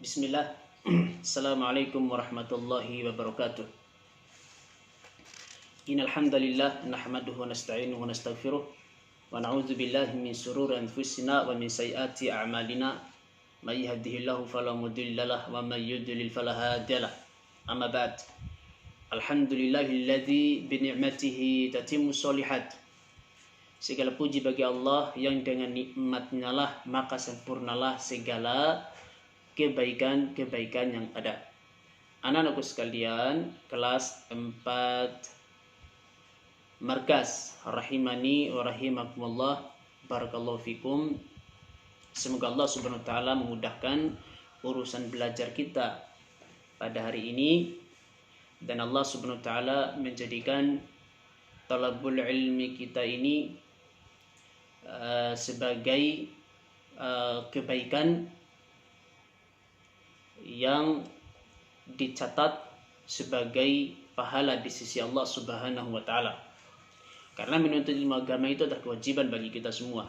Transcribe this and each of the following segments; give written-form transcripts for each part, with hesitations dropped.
Bismillah. Assalamualaikum warahmatullahi wabarakatuh. Innal hamdalillah nahmaduhu wa nasta'inuhu wa nastaghfiruh wa na'udzu billahi min shururi anfusina wa min sayyiati a'malina. May yahdihillahu fala mudilla lahu wa may yudlil fala hadiya lahu. Amma ba'd. Alhamdulillahilladzi bi ni'matihi tatimmu sholihat. Segala puji bagi Allah yang dengan nikmat-Nya lah maka sempurnalah segala kebaikan-kebaikan yang ada. Anak-anakku sekalian, kelas 4 Markas rahimani wa rahimakumullah. Barakallahu fikum. Semoga Allah Subhanahu wa taala memudahkan urusan belajar kita pada hari ini dan Allah Subhanahu wa taala menjadikan talabul ilmi kita ini sebagai kebaikan yang dicatat sebagai pahala di sisi Allah Subhanahu wa taala. Karena menuntut ilmu agama itu adalah kewajiban bagi kita semua.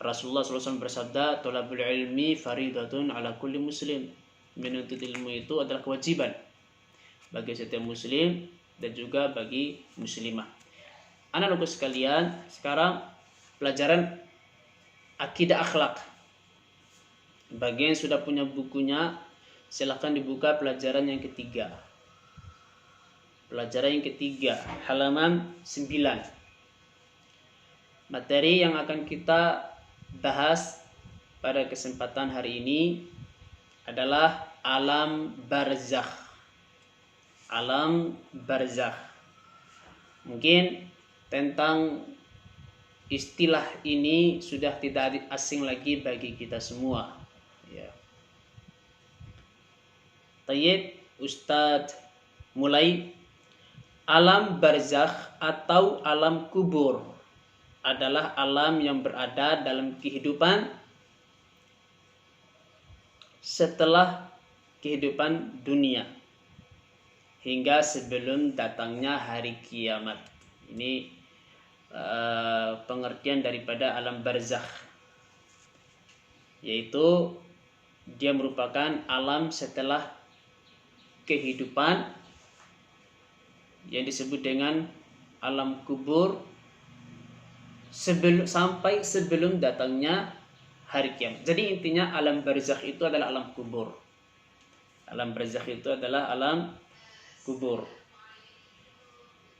Rasulullah SAW bersabda, "Thalabul ilmi faridatun ala kulli muslim." Menuntut ilmu itu adalah kewajiban bagi setiap muslim dan juga bagi muslimah. Anak-anakku sekalian, sekarang pelajaran akidah akhlak. Bagi yang sudah punya bukunya, silahkan dibuka pelajaran yang ketiga. Pelajaran yang ketiga, halaman 9. Materi yang akan kita bahas pada kesempatan hari ini adalah alam barzakh. Alam barzakh. Mungkin tentang istilah ini sudah tidak asing lagi bagi kita semua. Ya. Tayyib, Ustadz mulai. Alam barzakh atau alam kubur adalah alam yang berada dalam kehidupan setelah kehidupan dunia hingga sebelum datangnya hari kiamat. Ini pengertian daripada alam barzakh, yaitu dia merupakan alam setelah kehidupan yang disebut dengan alam kubur sampai sebelum datangnya hari kiamat. Jadi intinya alam barzakh itu adalah alam kubur. Alam barzakh itu adalah alam kubur.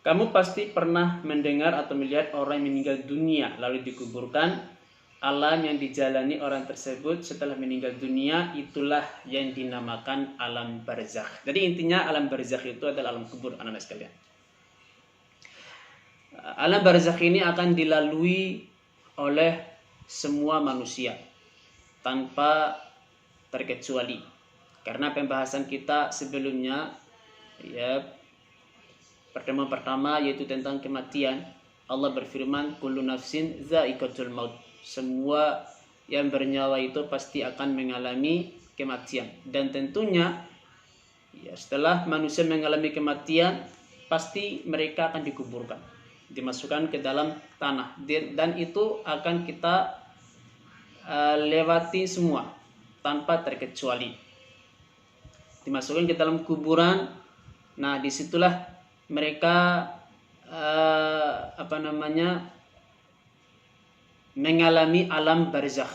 Kamu pasti pernah mendengar atau melihat orang yang meninggal dunia lalu dikuburkan. Alam yang dijalani orang tersebut setelah meninggal dunia itulah yang dinamakan alam barzakh. Jadi intinya alam barzakh itu adalah alam kubur, anak-anak sekalian. Alam barzakh ini akan dilalui oleh semua manusia tanpa terkecuali. Karena pembahasan kita sebelumnya, ya, pertemuan pertama yaitu tentang kematian. Allah berfirman, "Kullu nafsin dha'iqatul maut." Semua yang bernyawa itu pasti akan mengalami kematian. Dan tentunya ya, setelah manusia mengalami kematian, pasti mereka akan dikuburkan, dimasukkan ke dalam tanah. Dan itu akan kita lewati semua tanpa terkecuali. Dimasukkan ke dalam kuburan. Nah, disitulah mereka mengalami alam barzakh.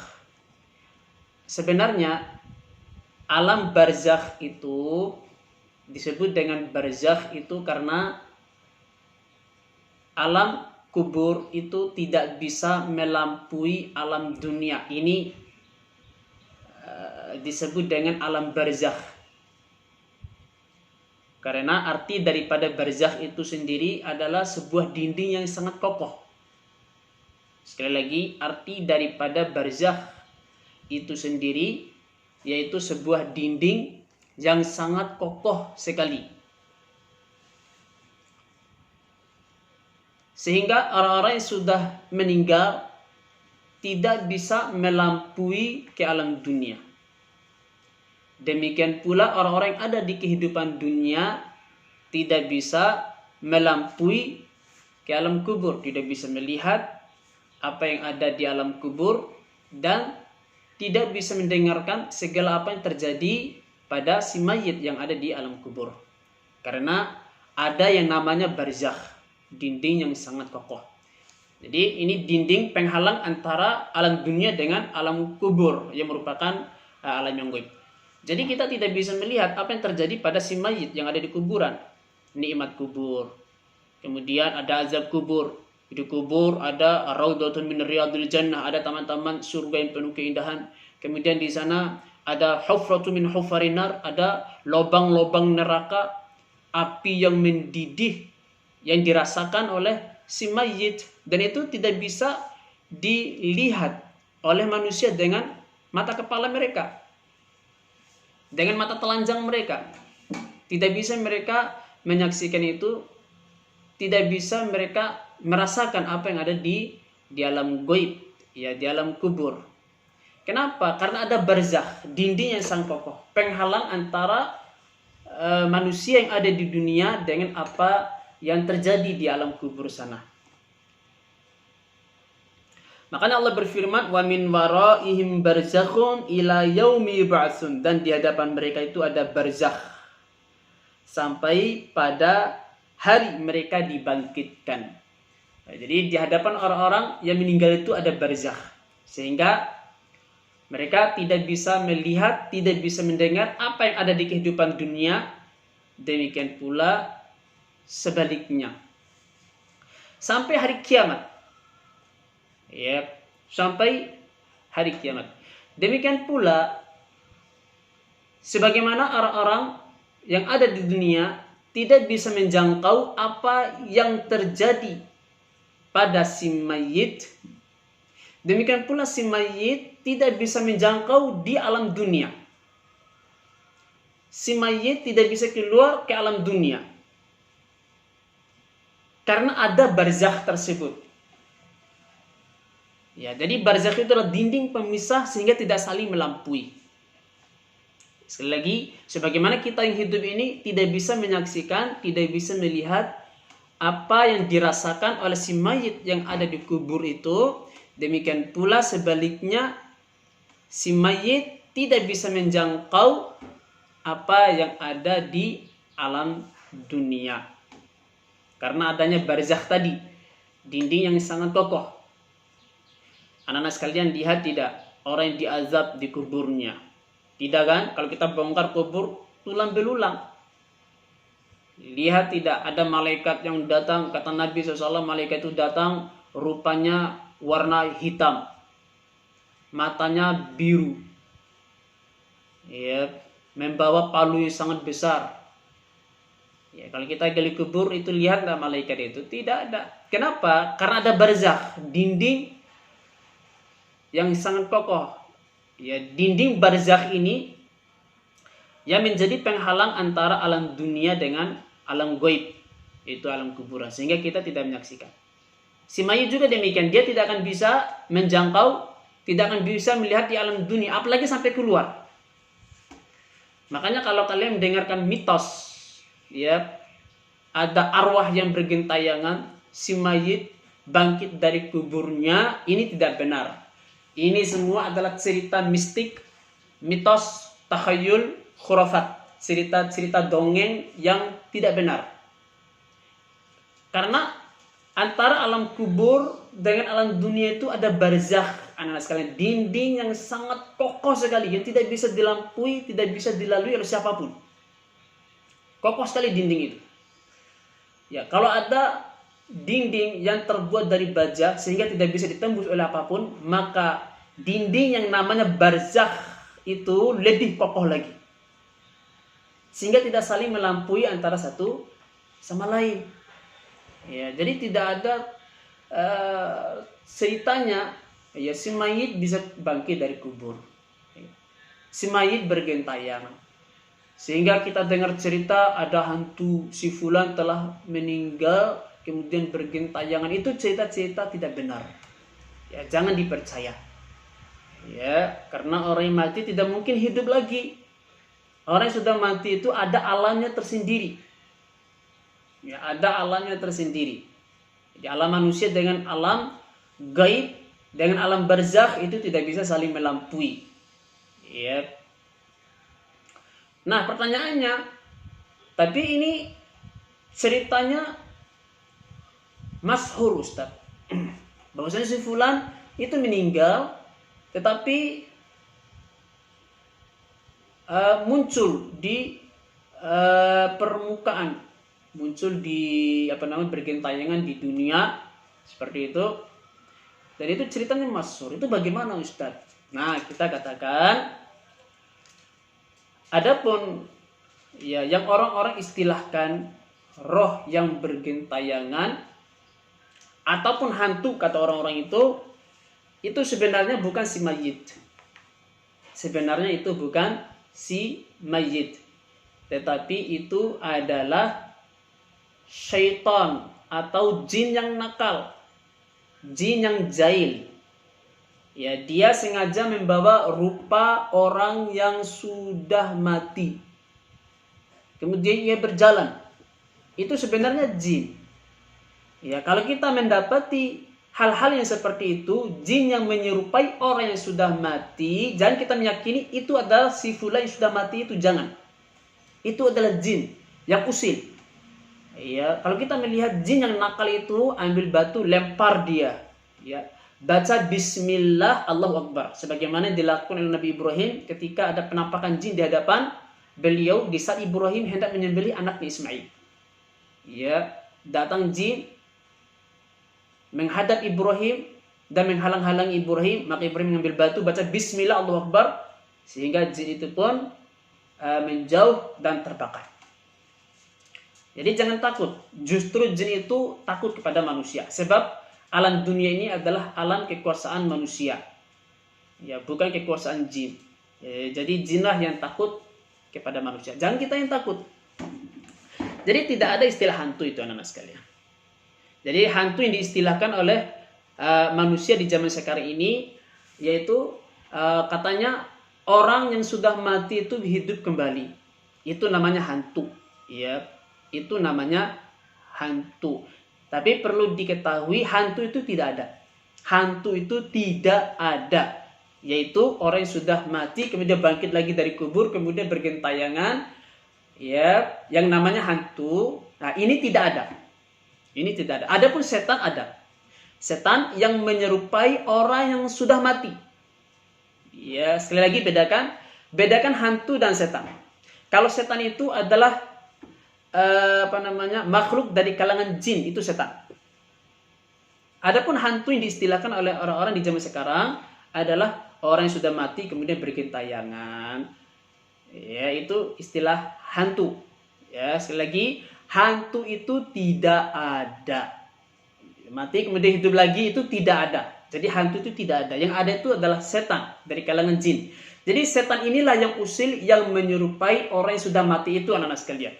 Sebenarnya alam barzakh itu disebut dengan barzakh itu karena alam kubur itu tidak bisa melampaui alam dunia. Ini disebut dengan alam barzakh. Karena arti daripada barzakh itu sendiri adalah sebuah dinding yang sangat kokoh. Sekali lagi, arti daripada barzakh itu sendiri yaitu sebuah dinding yang sangat kokoh sekali. Sehingga orang-orang yang sudah meninggal tidak bisa melampaui ke alam dunia. Demikian pula orang-orang yang ada di kehidupan dunia tidak bisa melampaui ke alam kubur, tidak bisa melihat apa yang ada di alam kubur dan tidak bisa mendengarkan segala apa yang terjadi pada si mayit yang ada di alam kubur. Karena ada yang namanya barzakh, dinding yang sangat kokoh. Jadi ini dinding penghalang antara alam dunia dengan alam kubur yang merupakan alam yang gaib. Jadi kita tidak bisa melihat apa yang terjadi pada si mayit yang ada di kuburan. Nikmat kubur, kemudian ada azab kubur. Di kubur ada raudhatun min riyadil jannah, ada taman-taman surga yang penuh keindahan. Kemudian di sana ada hufratun min hufarin nar, ada lubang-lubang neraka, api yang mendidih yang dirasakan oleh si mayit, dan itu tidak bisa dilihat oleh manusia dengan mata kepala mereka, dengan mata telanjang mereka. Tidak bisa mereka menyaksikan itu, tidak bisa mereka merasakan apa yang ada di alam gaib, ya, di alam kubur. Kenapa? Karena ada barzakh, dinding yang sangat kokoh, penghalang antara manusia yang ada di dunia dengan apa yang terjadi di alam kubur sana. Makanya Allah berfirman, wa min waraihim barzakhun ila yaumi yub'atsun, dan di hadapan mereka itu ada barzakh sampai pada hari mereka dibangkitkan. Nah, jadi di hadapan orang-orang yang meninggal itu ada barzakh, sehingga mereka tidak bisa melihat, tidak bisa mendengar apa yang ada di kehidupan dunia. Demikian pula sebaliknya sampai hari kiamat. Ya, sampai hari kiamat. Demikian pula sebagaimana orang-orang yang ada di dunia tidak bisa menjangkau apa yang terjadi pada si mayit, demikian pula si mayit tidak bisa menjangkau di alam dunia. Si mayit tidak bisa keluar ke alam dunia karena ada barzakh tersebut. Ya, jadi barzakh itu adalah dinding pemisah sehingga tidak saling melampaui. Sekali lagi, sebagaimana kita yang hidup ini tidak bisa menyaksikan, tidak bisa melihat apa yang dirasakan oleh si mayit yang ada di kubur itu, demikian pula sebaliknya si mayit tidak bisa menjangkau apa yang ada di alam dunia karena adanya barzakh tadi, dinding yang sangat kokoh. Anak-anak sekalian, lihat tidak orang yang diazab di kuburnya? Tidak kan? Kalau kita bongkar kubur, tulang belulang. Lihat tidak, ada malaikat yang datang, kata Nabi SAW, malaikat itu datang rupanya warna hitam, matanya biru, ya, membawa palu yang sangat besar. Ya, kalau kita gali kubur itu lihatlah malaikat itu tidak ada. Kenapa? Karena ada barzakh, dinding yang sangat kokoh. Ya, dinding barzakh ini yang menjadi penghalang antara alam dunia dengan alam gaib, itu alam kuburan, sehingga kita tidak menyaksikan. Si mayit juga demikian, dia tidak akan bisa menjangkau, tidak akan bisa melihat di alam dunia, apalagi sampai keluar. Makanya kalau kalian mendengarkan mitos, ya, ada arwah yang bergentayangan, si mayit bangkit dari kuburnya, ini tidak benar. Ini semua adalah cerita mistik, mitos, takhayul, khurafat, cerita-cerita dongeng yang tidak benar. Karena antara alam kubur dengan alam dunia itu ada barzakh, anak-anak sekalian, dinding yang sangat kokoh sekali, yang tidak bisa dilampaui, tidak bisa dilalui oleh siapapun. Kokoh sekali dinding itu. Ya, kalau ada dinding yang terbuat dari baja sehingga tidak bisa ditembus oleh apapun, maka dinding yang namanya barzakh itu lebih kokoh lagi, sehingga tidak saling melampaui antara satu sama lain. Ya, jadi tidak ada ceritanya, ya, si mayit bisa bangkit dari kubur, si mayit bergentayangan, sehingga kita dengar cerita ada hantu si fulan telah meninggal kemudian bergentayangan. Itu cerita-cerita tidak benar. Ya, jangan dipercaya. Ya, karena orang yang mati tidak mungkin hidup lagi. Orang yang sudah mati itu ada alamnya tersendiri. Ya, ada alamnya tersendiri. Jadi alam manusia dengan alam gaib, dengan alam barzakh itu tidak bisa saling melampaui. Ya. Nah, pertanyaannya, tapi ini ceritanya masyhur Ustaz. Bahwasanya si fulan itu meninggal, tetapi muncul di permukaan, muncul di bergentayangan di dunia seperti itu. Dan itu ceritanya masyhur. Itu bagaimana Ustaz? Nah, kita katakan, adapun ya yang orang-orang istilahkan roh yang bergentayangan ataupun hantu kata orang-orang itu sebenarnya bukan si mayit. Sebenarnya itu bukan si mayit, tetapi itu adalah syaitan atau jin yang nakal, jin yang jahil. Ya, dia sengaja membawa rupa orang yang sudah mati, kemudian ia berjalan. Itu sebenarnya jin. Ya, kalau kita mendapati hal-hal yang seperti itu, jin yang menyerupai orang yang sudah mati, jangan kita meyakini itu adalah si fulan yang sudah mati, itu jangan. Itu adalah jin yang usil. Ya, kalau kita melihat jin yang nakal itu, ambil batu lempar dia. Ya, baca bismillah Allahu Akbar, sebagaimana dilakukan oleh Nabi Ibrahim ketika ada penampakan jin di hadapan beliau di saat Ibrahim hendak menyembelih anaknya Ismail. Ya, datang jin menghadap Ibrahim dan menghalang-halangi Ibrahim, maka Ibrahim mengambil batu, baca bismillah Allahu Akbar, sehingga jin itu pun menjauh dan terbakar. Jadi jangan takut, justru jin itu takut kepada manusia, sebab alam dunia ini adalah alam kekuasaan manusia, ya, bukan kekuasaan jin. Jadi jinlah yang takut kepada manusia, jangan kita yang takut. Jadi tidak ada istilah hantu itu anak-anak sekalian. Jadi hantu yang diistilahkan oleh manusia di zaman sekarang ini, yaitu katanya orang yang sudah mati itu hidup kembali. Itu namanya hantu, ya. Itu namanya hantu. Tapi perlu diketahui, hantu itu tidak ada. Hantu itu tidak ada. Yaitu orang yang sudah mati kemudian bangkit lagi dari kubur, kemudian bergentayangan, ya, yang namanya hantu. Nah, ini tidak ada. Ini tidak ada. Adapun setan ada. Setan yang menyerupai orang yang sudah mati. Ya, sekali lagi bedakan hantu dan setan. Kalau setan itu adalah makhluk dari kalangan jin, itu setan. Adapun hantu yang diistilahkan oleh orang-orang di zaman sekarang adalah orang yang sudah mati kemudian bergentayangan. Ya, itu istilah hantu. Ya, sekali lagi, hantu itu tidak ada. Mati kemudian hidup lagi itu tidak ada. Jadi hantu itu tidak ada. Yang ada itu adalah setan dari kalangan jin. Jadi setan inilah yang usil, yang menyerupai orang yang sudah mati itu anak-anak sekalian.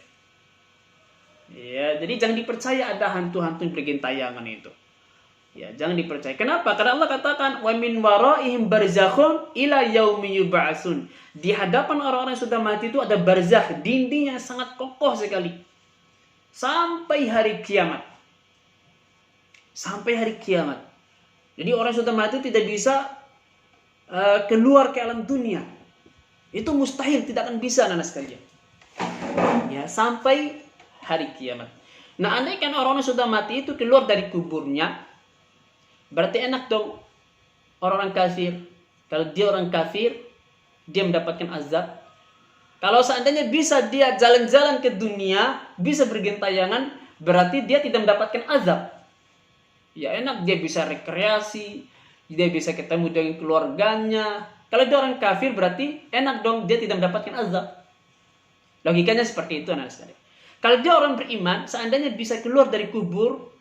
Ya, jadi jangan dipercaya ada hantu-hantu yang bergentayangan itu. Ya, jangan dipercaya. Kenapa? Karena Allah katakan, "Wa min waraihim barzakhun ila yaumi yub'atsun." Di hadapan orang-orang yang sudah mati itu ada barzakh, dinding yang sangat kokoh sekali. Sampai hari kiamat. Sampai hari kiamat. Jadi orang yang sudah mati tidak bisa keluar ke alam dunia. Itu mustahil, tidak akan bisa anak-anak sekalian. Ya, sampai hari kiamat. Nah, andai kan orang yang sudah mati itu keluar dari kuburnya, berarti enak dong orang-orang kafir. Kalau dia orang kafir, dia mendapatkan azab. Kalau seandainya bisa dia jalan-jalan ke dunia, bisa bergentayangan, berarti dia tidak mendapatkan azab. Ya enak, dia bisa rekreasi, dia bisa ketemu dengan keluarganya. Kalau dia orang kafir, berarti enak dong, dia tidak mendapatkan azab. Logikanya seperti itu, anak sekalian. Kalau dia orang beriman, seandainya bisa keluar dari kubur,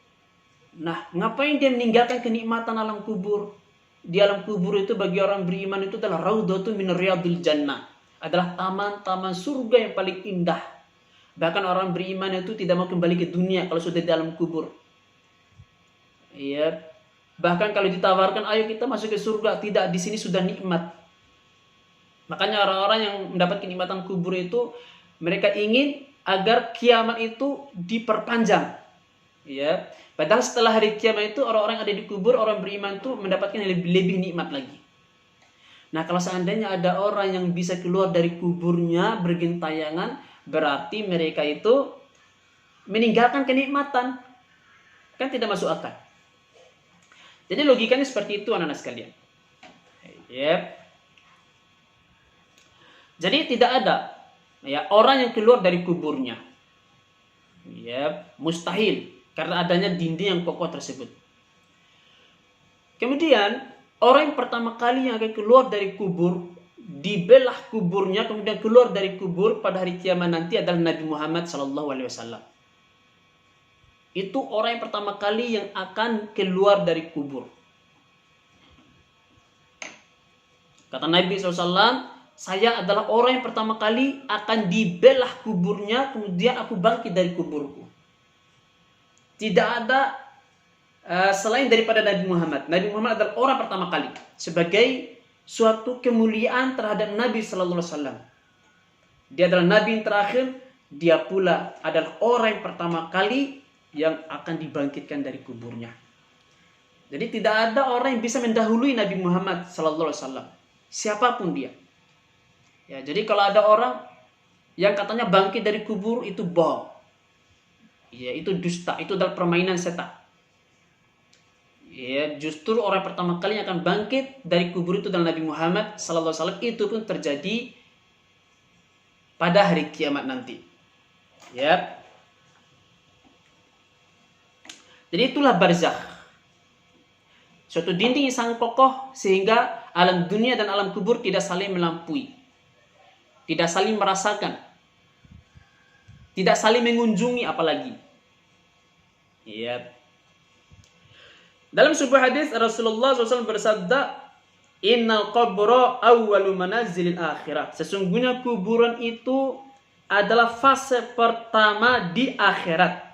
nah ngapain dia meninggalkan kenikmatan alam kubur? Di alam kubur itu bagi orang beriman itu adalah raudhatun min riyadil jannah, adalah taman-taman surga yang paling indah. Bahkan orang beriman itu tidak mau kembali ke dunia kalau sudah di alam kubur. Iya. Bahkan kalau ditawarkan, ayo kita masuk ke surga, tidak, di sini sudah nikmat. Makanya orang-orang yang mendapat kenikmatan kubur itu, mereka ingin agar kiamat itu diperpanjang. Ya, padahal setelah hari kiamat itu orang-orang yang ada di kubur, orang beriman itu mendapatkan yang lebih nikmat lagi. Nah, kalau seandainya ada orang yang bisa keluar dari kuburnya bergentayangan, berarti mereka itu meninggalkan kenikmatan. Kan tidak masuk akal. Jadi logikanya seperti itu anak-anak sekalian. Yep. Jadi tidak ada ya orang yang keluar dari kuburnya. Yep, mustahil karena adanya dinding yang kokoh tersebut. Kemudian orang yang pertama kali yang akan keluar dari kubur, dibelah kuburnya, kemudian keluar dari kubur pada hari kiamat nanti adalah Nabi Muhammad SAW. Itu orang yang pertama kali yang akan keluar dari kubur. Kata Nabi SAW, saya adalah orang yang pertama kali akan dibelah kuburnya, kemudian aku bangkit dari kuburku. Tidak ada selain daripada Nabi Muhammad. Nabi Muhammad adalah orang pertama kali sebagai suatu kemuliaan terhadap Nabi Sallallahu Alaihi Wasallam. Dia adalah Nabi yang terakhir. Dia pula adalah orang yang pertama kali yang akan dibangkitkan dari kuburnya. Jadi tidak ada orang yang bisa mendahului Nabi Muhammad Sallallahu Alaihi Wasallam. Siapapun dia. Ya, jadi kalau ada orang yang katanya bangkit dari kubur itu bohong. Ya, itu dusta, itu adalah permainan setan. Ya, justru orang pertama kali yang akan bangkit dari kubur itu adalah Nabi Muhammad sallallahu alaihi wasallam. Itu pun terjadi pada hari kiamat nanti. Ya. Jadi itulah barzakh. Suatu dinding yang sangat kokoh sehingga alam dunia dan alam kubur tidak saling melampaui. Tidak saling merasakan. Tidak saling mengunjungi apalagi. Ya. Dalam sebuah hadis Rasulullah SAW bersabda, "Innal qabra awwalu manazilil akhirah." Sesungguhnya kuburan itu adalah fase pertama di akhirat.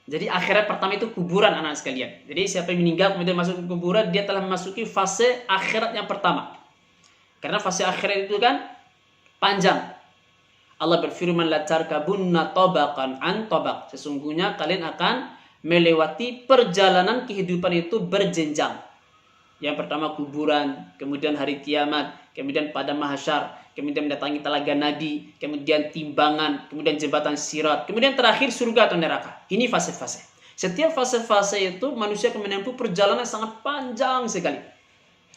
Jadi akhirat pertama itu kuburan anak sekalian. Jadi siapa yang meninggal kemudian masuk ke kuburan, dia telah memasuki fase akhirat yang pertama. Karena fase akhirat itu kan panjang. Allah berfirman, "La tarkabunna tabaqan an tabaq." Sesungguhnya kalian akan melewati perjalanan kehidupan itu berjenjang. Yang pertama kuburan, kemudian hari kiamat, kemudian pada mahsyar, kemudian mendatangi telaga nadi, kemudian timbangan, kemudian jembatan sirat, kemudian terakhir surga atau neraka. Ini fase-fase. Setiap fase-fase itu manusia akan menempuh perjalanan sangat panjang sekali.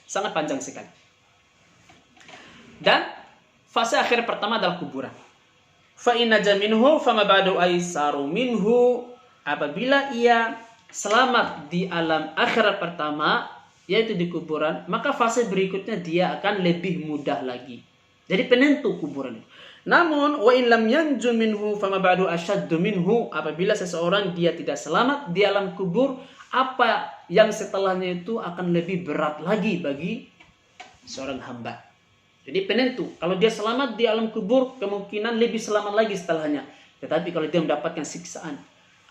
Sangat panjang sekali. Dan fase akhir pertama adalah kuburan. Fa in naja minhu fama ba'du aisaru minhu. Apabila ia selamat di alam akhirat pertama, yaitu di kuburan, maka fase berikutnya dia akan lebih mudah lagi. Jadi penentu kuburan itu. Namun wa in lam yanju minhu fama ba'du ashaddu minhu. Apabila seseorang dia tidak selamat di alam kubur, apa yang setelahnya itu akan lebih berat lagi bagi seorang hamba. Jadi penentu, kalau dia selamat di alam kubur, kemungkinan lebih selamat lagi setelahnya. Tetapi kalau dia mendapatkan siksaan,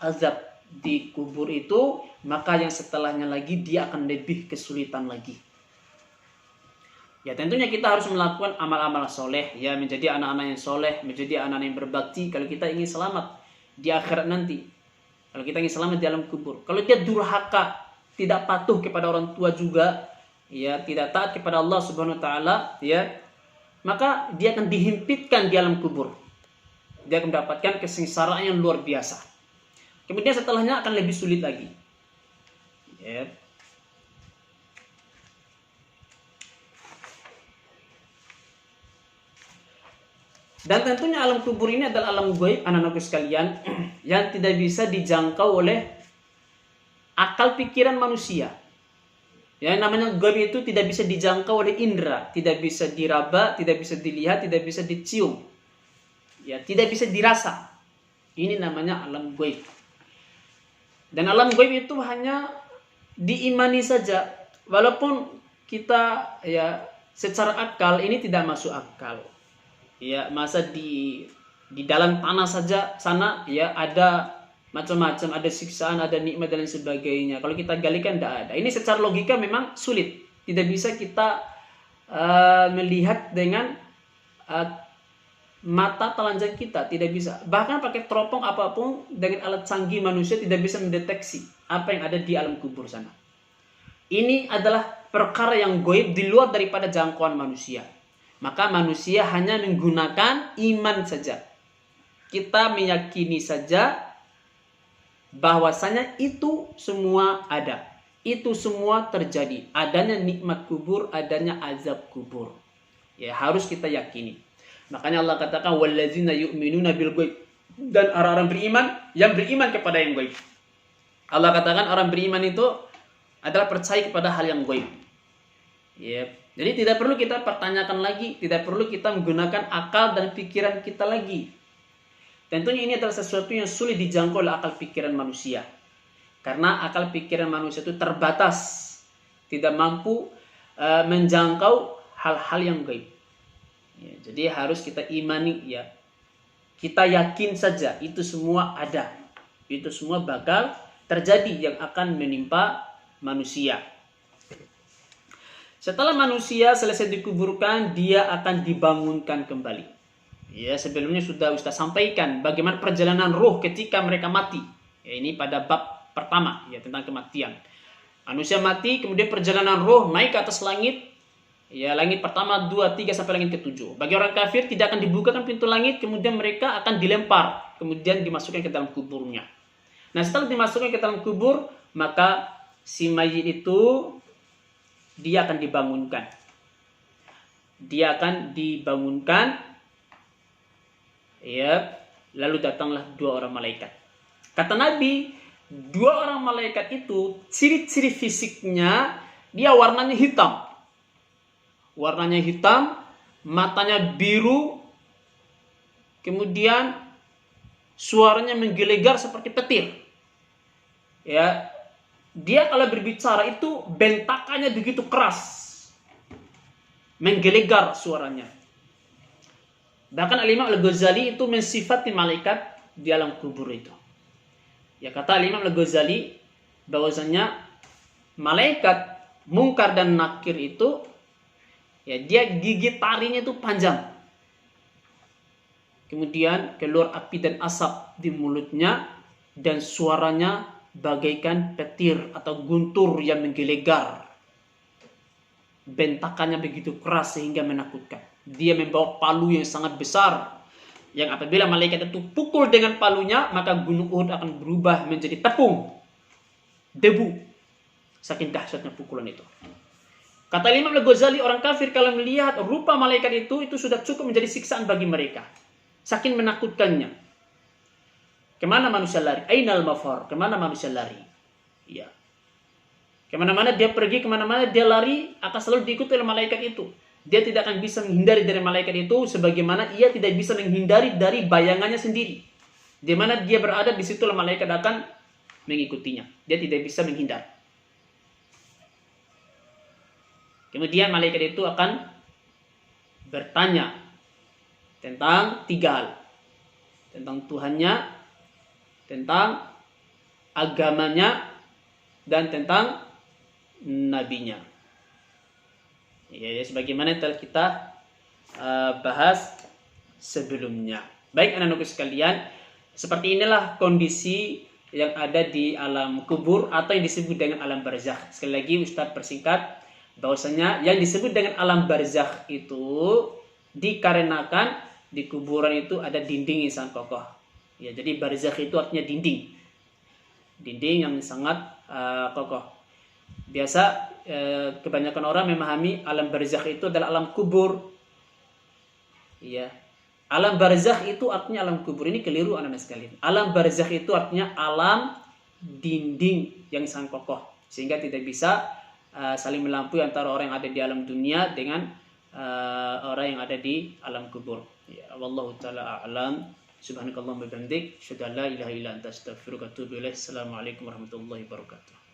azab di kubur itu, maka yang setelahnya lagi dia akan lebih kesulitan lagi. Ya tentunya kita harus melakukan amal-amal soleh, ya menjadi anak-anak yang soleh, menjadi anak-anak yang berbakti kalau kita ingin selamat di akhirat nanti. Kalau kita ingin selamat di alam kubur. Kalau dia durhaka, tidak patuh kepada orang tua juga, ya tidak taat kepada Allah Subhanahu wa taala, ya, maka dia akan dihimpitkan di alam kubur. Dia akan mendapatkan kesengsaraan yang luar biasa. Kemudian setelahnya akan lebih sulit lagi. Ya. Dan tentunya alam kubur ini adalah alam gaib anak-anakku sekalian yang tidak bisa dijangkau oleh akal pikiran manusia. Yang namanya gaib itu tidak bisa dijangkau oleh indera, tidak bisa diraba, tidak bisa dilihat, tidak bisa dicium. Ya, tidak bisa dirasa. Ini namanya alam gaib. Dan alam gaib itu hanya diimani saja. Walaupun kita ya secara akal ini tidak masuk akal. Ya, masa di dalam tanah saja sana ya ada macam-macam, ada siksaan, ada nikmat dan lain sebagainya. Kalau kita galikan tidak ada. Ini secara logika memang sulit. Tidak bisa kita melihat dengan mata telanjang kita, tidak bisa. Bahkan pakai teropong apapun dengan alat canggih manusia tidak bisa mendeteksi apa yang ada di alam kubur sana. Ini adalah perkara yang gaib di luar daripada jangkauan manusia. Maka manusia hanya menggunakan iman saja. Kita meyakini saja bahwasanya itu semua ada. Itu semua terjadi. Adanya nikmat kubur, adanya azab kubur. Ya, harus kita yakini. Makanya Allah katakan wallazina yu'minuna bil ghaib, dan orang-orang beriman yang beriman kepada yang gaib. Allah katakan orang beriman itu adalah percaya kepada hal yang gaib. Ya. Jadi tidak perlu kita pertanyakan lagi, tidak perlu kita menggunakan akal dan pikiran kita lagi. Tentunya ini adalah sesuatu yang sulit dijangkau oleh akal pikiran manusia. Karena akal pikiran manusia itu terbatas, tidak mampu menjangkau hal-hal yang gaib. Ya, jadi harus kita imani, ya. Kita yakin saja itu semua ada. Itu semua bakal terjadi yang akan menimpa manusia. Setelah manusia selesai dikuburkan, dia akan dibangunkan kembali. Ya, sebelumnya sudah Ustaz sampaikan bagaimana perjalanan ruh ketika mereka mati. Ya, ini pada bab pertama, ya, tentang kematian. Manusia mati, kemudian perjalanan ruh naik ke atas langit. Ya, langit pertama, 2, 3 sampai langit ke-7. Bagi orang kafir tidak akan dibukakan pintu langit, kemudian mereka akan dilempar, kemudian dimasukkan ke dalam kuburnya. Nah, setelah dimasukkan ke dalam kubur, maka si mayit itu dia akan dibangunkan. Dia akan dibangunkan. Ya, lalu datanglah 2 orang malaikat. Kata Nabi, 2 orang malaikat itu ciri-ciri fisiknya dia warnanya hitam. Warnanya hitam, matanya biru, kemudian suaranya menggelegar seperti petir. Ya, dia kalau berbicara itu bentakannya begitu keras, menggelegar suaranya. Bahkan Al-Imam Al-Ghazali itu mensifati malaikat di alam kubur itu. Ya, kata Al-Imam Al-Ghazali bahwasanya malaikat Munkar dan Nakir itu, ya, dia gigi taringnya itu panjang. Kemudian keluar api dan asap di mulutnya, dan suaranya bagaikan petir atau guntur yang menggelegar. Bentakannya begitu keras sehingga menakutkan. Dia membawa palu yang sangat besar, yang apabila malaikat itu pukul dengan palunya, maka gunung Uhud akan berubah menjadi tepung, debu, saking dahsyatnya pukulan itu. Kata Imam Al-Ghazali, orang kafir kalau melihat rupa malaikat itu sudah cukup menjadi siksaan bagi mereka. Saking menakutkannya. Kemana manusia lari? Ainal mafar. Kemana manusia lari? Ya. Kemana-mana dia pergi, kemana-mana dia lari, akan selalu diikuti oleh malaikat itu. Dia tidak akan bisa menghindari dari malaikat itu, sebagaimana ia tidak bisa menghindari dari bayangannya sendiri. Di mana dia berada, di situlah malaikat akan mengikutinya. Dia tidak bisa menghindar. Kemudian malaikat itu akan bertanya tentang 3 hal. Tentang Tuhannya, tentang agamanya, dan tentang nabinya. Ya, sebagaimana telah kita bahas sebelumnya. Baik anak-anakku sekalian, seperti inilah kondisi yang ada di alam kubur atau yang disebut dengan alam barzakh. Sekali lagi Ustaz persingkat bahwasanya yang disebut dengan alam barzakh itu dikarenakan di kuburan itu ada dinding yang sangat kokoh. Ya, jadi barzakh itu artinya dinding. Dinding yang sangat kokoh. Biasa kebanyakan orang memahami alam barzakh itu adalah alam kubur. Ya. Alam barzakh itu artinya alam kubur. Ini keliru anak-anak sekalian. Alam barzakh itu artinya alam dinding yang sangat kokoh, sehingga tidak bisa saling melampaui antara orang yang ada di alam dunia dengan orang yang ada di alam kubur. Ya, wallahu taala a'lam. Subhanakallahumma wa bihamdik, asyhadu an la ilaha illa anta, astaghfiruka wa atubu ilaik. Assalamualaikum warahmatullahi wabarakatuh.